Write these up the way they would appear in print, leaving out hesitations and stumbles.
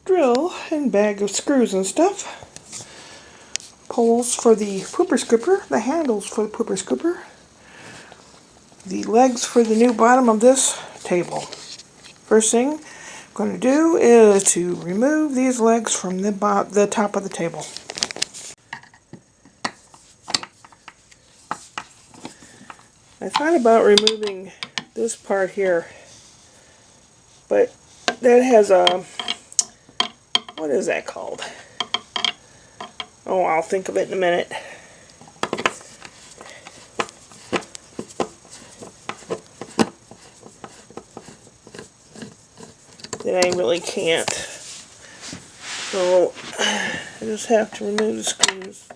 drill and bag of screws and stuff. Poles for the pooper scooper, the handles for the pooper scooper, the legs for the new bottom of this table. First thing I'm going to do is to remove these legs from the top of the table. I thought about removing this part here, but that has a, what is that called? Oh, I'll think of it in a minute. That I really can't. So I just have to remove the screws.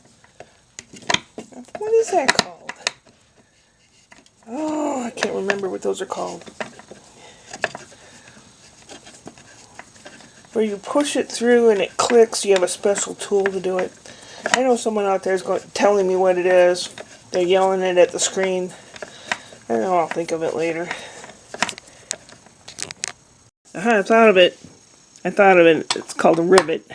What is that called? Oh, I can't remember what those are called. Where you push it through and it clicks, you have a special tool to do it. I know someone out there is telling me what it is. They're yelling it at the screen. I don't know, I'll think of it later. Aha, I thought of it. It's called a rivet.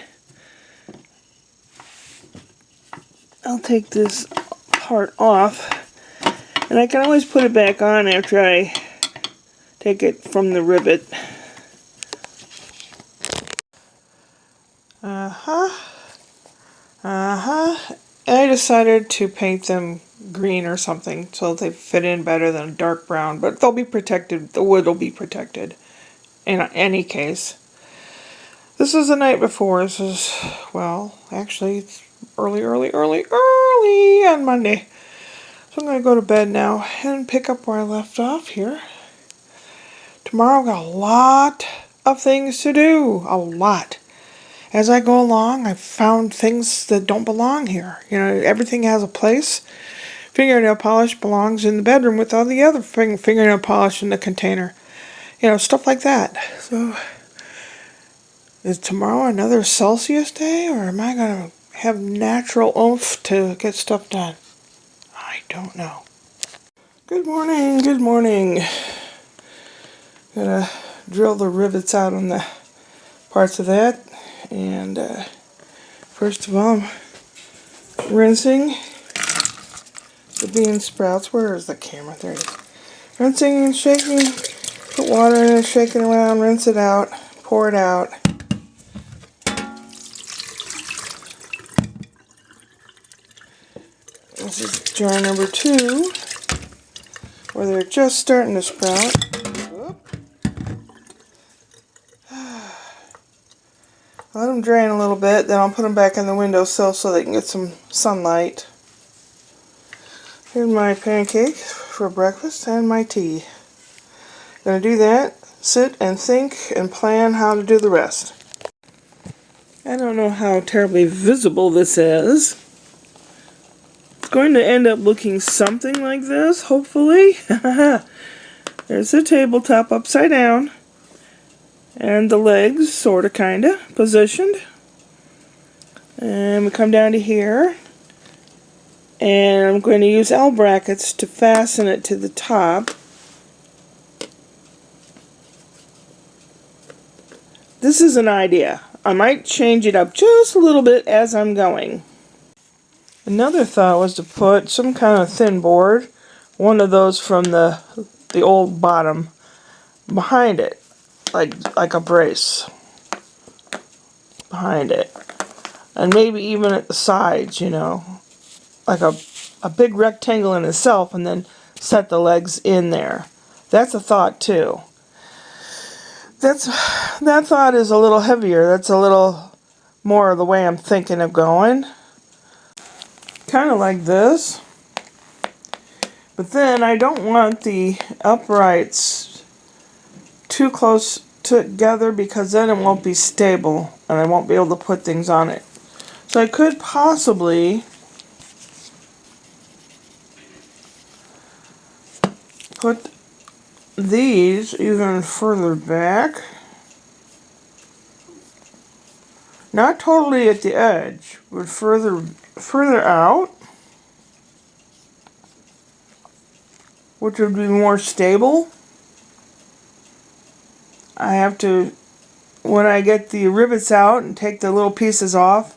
I'll take this part off. And I can always put it back on after I take it from the rivet. I decided to paint them green or something so they fit in better than a dark brown, but they'll be protected. The wood will be protected in any case. This is the night before. This is, well, actually it's early on Monday. So I'm going to go to bed now and pick up where I left off here. Tomorrow I've got a lot of things to do. A lot. As I go along, I've found things that don't belong here. You know, everything has a place. Fingernail polish belongs in the bedroom with all the other fingernail polish in the container. You know, stuff like that. So, is tomorrow another Celsius day, or am I going to have natural oomph to get stuff done? I don't know. Good morning, good morning. Gonna drill the rivets out on the parts of that. And first of all, I'm rinsing the bean sprouts. Where is the camera? There it is. Rinsing and shaking. Put water in it, shake it around, rinse it out, pour it out. This is jar number 2, where they're just starting to sprout. Let them drain a little bit, then I'll put them back in the windowsill so they can get some sunlight. Here's my pancake for breakfast and my tea. Gonna do that, sit and think and plan how to do the rest. I don't know how terribly visible this is. It's going to end up looking something like this, hopefully. There's the tabletop upside down. And the legs, sorta, kinda, positioned. And we come down to here. And I'm going to use L brackets to fasten it to the top. This is an idea. I might change it up just a little bit as I'm going. Another thought was to put some kind of thin board, one of those from the old bottom, behind it. Like a brace behind it, and maybe even at the sides, you know, like a big rectangle in itself, and then set the legs in there. That's a thought too. That thought is a little heavier. That's a little more of the way I'm thinking of going. Kind of like this, but then I don't want the uprights too close together because then it won't be stable and I won't be able to put things on it. So I could possibly put these even further back. Not totally at the edge, but further out, which would be more stable. I have to when I get the rivets out and take the little pieces off,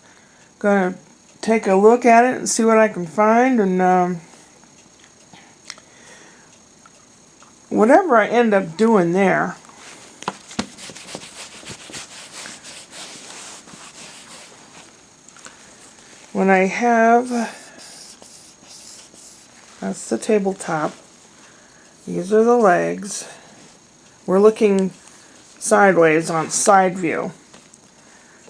gonna take a look at it and see what I can find, and whatever I end up doing there, when I have, that's the tabletop, these are the legs, we're looking sideways on side view.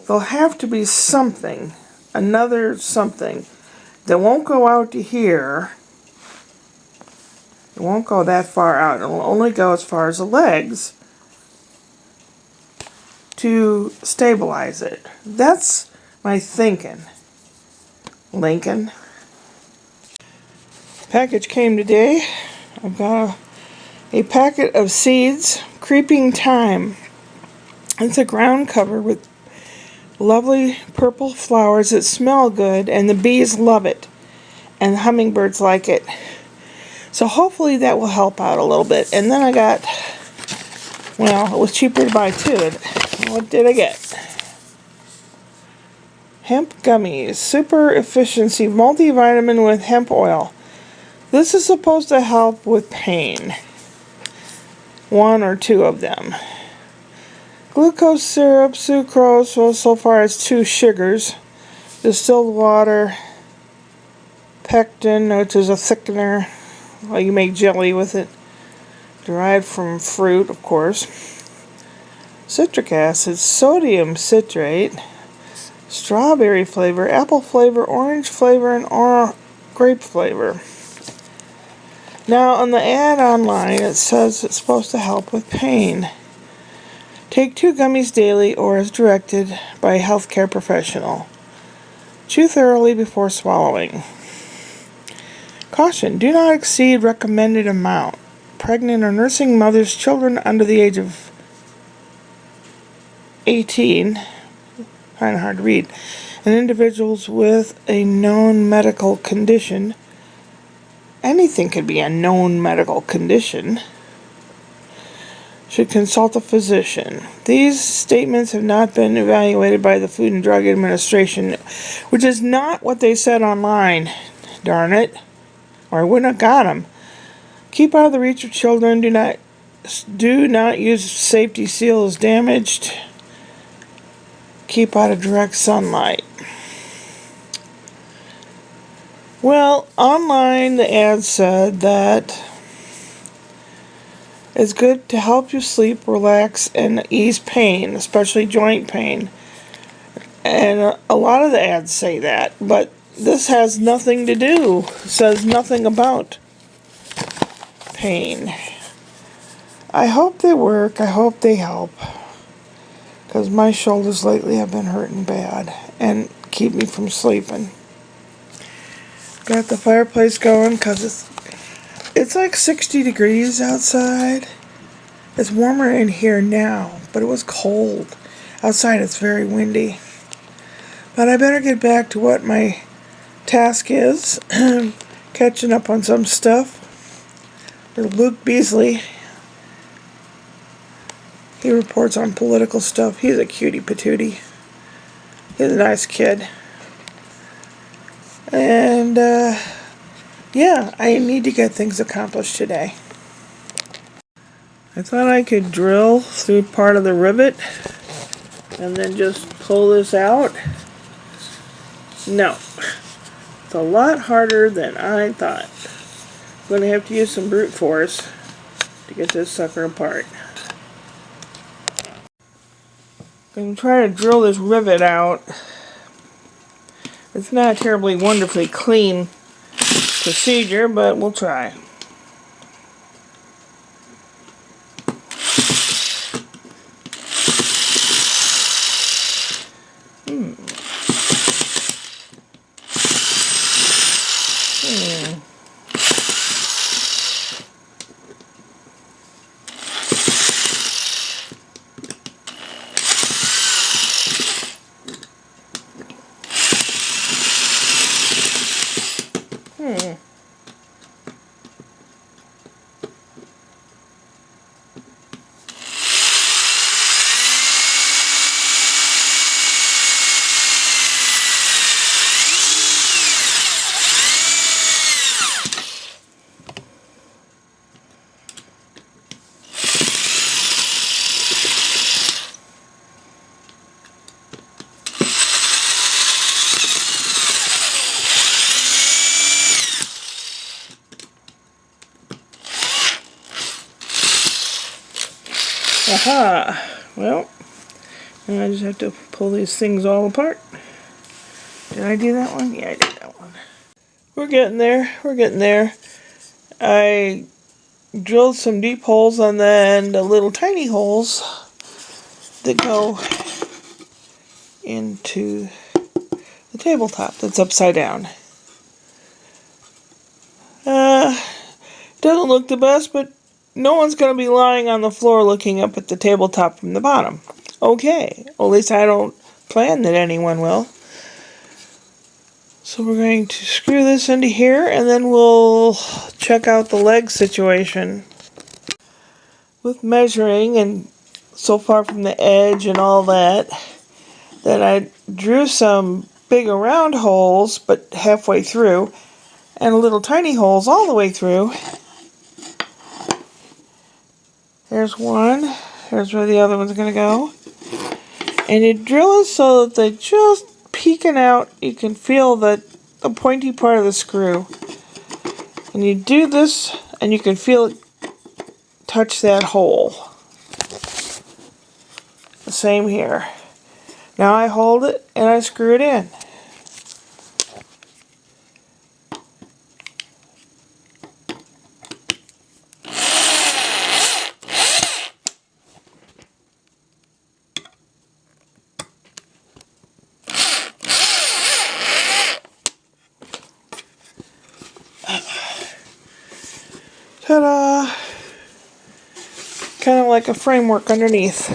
There'll have to be something, another something, that won't go out to here. It won't go that far out. It will only go as far as the legs to stabilize it. That's my thinking. Lincoln. Package came today. I've got a packet of seeds, creeping thyme. It's a ground cover with lovely purple flowers that smell good, and the bees love it, and the hummingbirds like it. So hopefully that will help out a little bit. And then I got, well, it was cheaper to buy two. What did I get? Hemp gummies, super efficiency multivitamin with hemp oil. This is supposed to help with pain. 1 or 2 of them. Glucose syrup, sucrose, well, so far it's 2 sugars. Distilled water, pectin, which is a thickener. Well, you make jelly with it. Derived from fruit, of course. Citric acid, sodium citrate, strawberry flavor, apple flavor, orange flavor, and grape flavor. Now, on the ad online, it says it's supposed to help with pain. Take 2 gummies daily or as directed by a healthcare professional. Chew thoroughly before swallowing. Caution, do not exceed recommended amount. Pregnant or nursing mothers, children under the age of 18, kind of hard to read, and individuals with a known medical condition. Anything could be a known medical condition. Should consult a physician. These statements have not been evaluated by the Food and Drug Administration, which is not what they said online, darn it, or I wouldn't have got them. Keep out of the reach of children. Do not use safety seals damaged. Keep out of direct sunlight. Well, online the ad said that it's good to help you sleep, relax, and ease pain, especially joint pain. And a lot of the ads say that, but this has nothing to do, says nothing about pain. I hope they work, I hope they help, because my shoulders lately have been hurting bad and keep me from sleeping. Got the fireplace going because it's like 60 degrees outside. It's warmer in here now, but it was cold. Outside it's very windy. But I better get back to what my task is. Catching up on some stuff. Or Luke Beasley. He reports on political stuff. He's a cutie patootie. He's a nice kid. And, yeah, I need to get things accomplished today. I thought I could drill through part of the rivet and then just pull this out. No. It's a lot harder than I thought. I'm going to have to use some brute force to get this sucker apart. I'm going to try to drill this rivet out. It's not a terribly wonderfully clean procedure, but we'll try. Aha! Well, I just have to pull these things all apart. Did I do that one? Yeah, I did that one. We're getting there. We're getting there. I drilled some deep holes and then the little tiny holes that go into the tabletop that's upside down. Doesn't look the best, but no one's going to be lying on the floor looking up at the tabletop from the bottom. Okay, well, at least I don't plan that anyone will. So we're going to screw this into here and then we'll check out the leg situation. With measuring and so far from the edge and all that, then I drew some bigger round holes but halfway through and little tiny holes all the way through. There's one. Here's where the other one's going to go. And you drill it so that they're just peeking out. You can feel the pointy part of the screw. And you do this and you can feel it touch that hole. The same here. Now I hold it and I screw it in. Ta-da! Kind of like a framework underneath.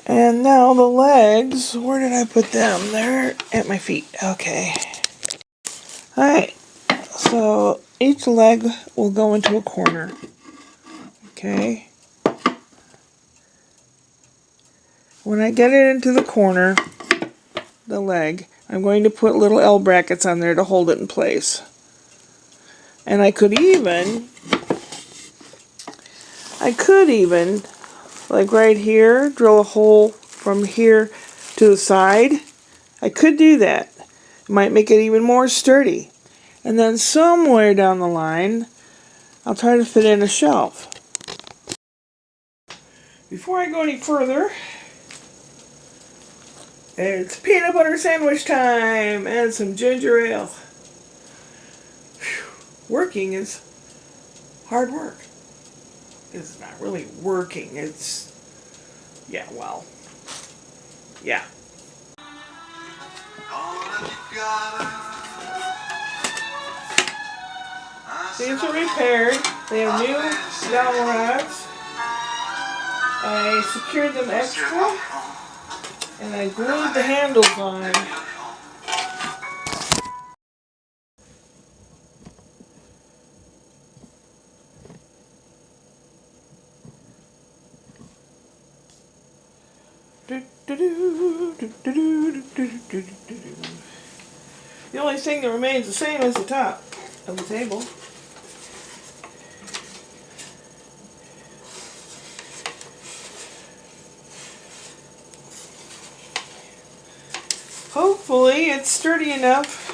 And now the legs, where did I put them? They're at my feet. Okay. Alright, so each leg will go into a corner. Okay. When I get it into the corner, the leg, I'm going to put little L brackets on there to hold it in place. And I could even, like right here, drill a hole from here to the side. I could do that. It might make it even more sturdy. And then somewhere down the line, I'll try to fit in a shelf. Before I go any further, it's peanut butter sandwich time and some ginger ale. Working is hard work. It's not really working, it's, yeah, well, yeah. These are repaired. They have new dowel rods. I secured them extra and I glued the handles on. The only thing that remains the same is the top of the table. Hopefully it's sturdy enough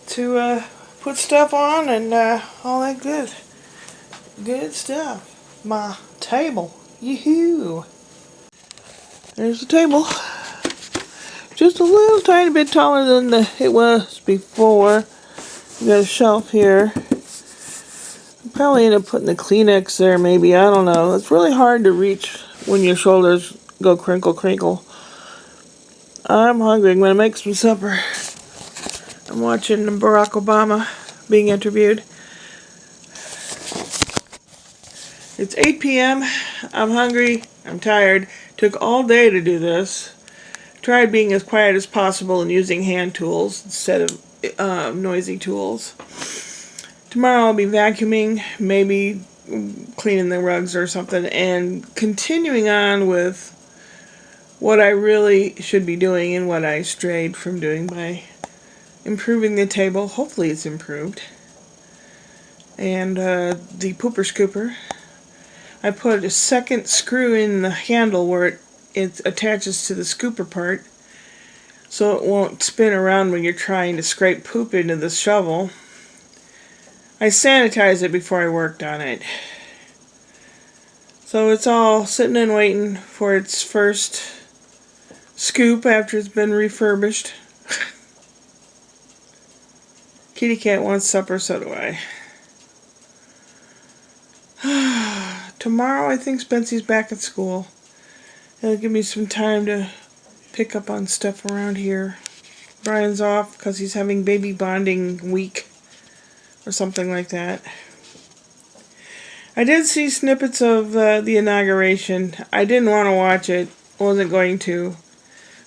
to put stuff on and all that good stuff. My table. Yoo-hoo! There's the table. Just a little tiny bit taller than it was before. We got a shelf here. I'll probably end up putting the Kleenex there maybe. I don't know. It's really hard to reach when your shoulders go crinkle crinkle. I'm hungry. I'm going to make some supper. I'm watching Barack Obama being interviewed. It's 8 p.m. I'm hungry. I'm tired. Took all day to do this. Tried being as quiet as possible and using hand tools instead of noisy tools. Tomorrow I'll be vacuuming, maybe cleaning the rugs or something, and continuing on with what I really should be doing and what I strayed from doing by improving the table. Hopefully it's improved. And the pooper scooper. I put a second screw in the handle where it attaches to the scooper part so it won't spin around when you're trying to scrape poop into the shovel. I sanitized it before I worked on it. So it's all sitting and waiting for its first scoop after it's been refurbished. Kitty cat wants supper, so do I. Tomorrow I think Spency's back at school. It'll give me some time to pick up on stuff around here. Brian's off because he's having baby bonding week or something like that. I did see snippets of the inauguration. I didn't want to watch it. Wasn't going to.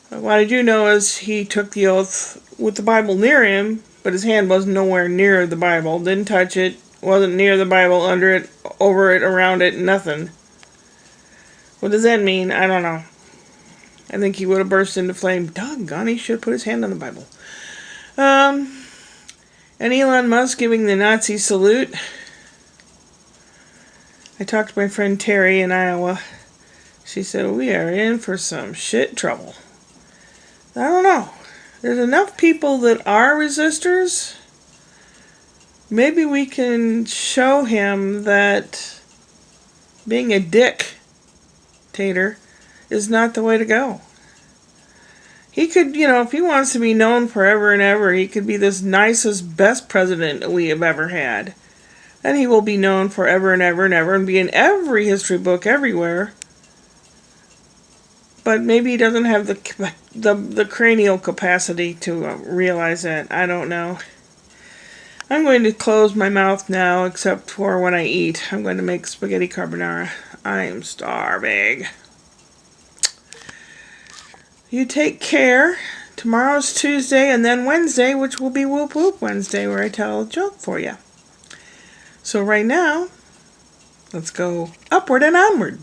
What I do know is he took the oath with the Bible near him, but his hand was nowhere near the Bible. Didn't touch it. Wasn't near the Bible, under it, over it, around it, nothing. What does that mean? I don't know. I think he would have burst into flame. Doggone, he should have put his hand on the Bible. And Elon Musk giving the Nazi salute. I talked to my friend Terry in Iowa. She said, we are in for some shit trouble. I don't know. There's enough people that are resistors. Maybe we can show him that being a dictator is not the way to go. He could, if he wants to be known forever and ever, he could be this nicest, best president we have ever had. And he will be known forever and ever and ever and be in every history book everywhere. But maybe he doesn't have the cranial capacity to realize that. I don't know. I'm going to close my mouth now, except for when I eat. I'm going to make spaghetti carbonara. I am starving. You take care. Tomorrow's Tuesday and then Wednesday, which will be Whoop Whoop Wednesday, where I tell a joke for you. So right now, let's go upward and onward.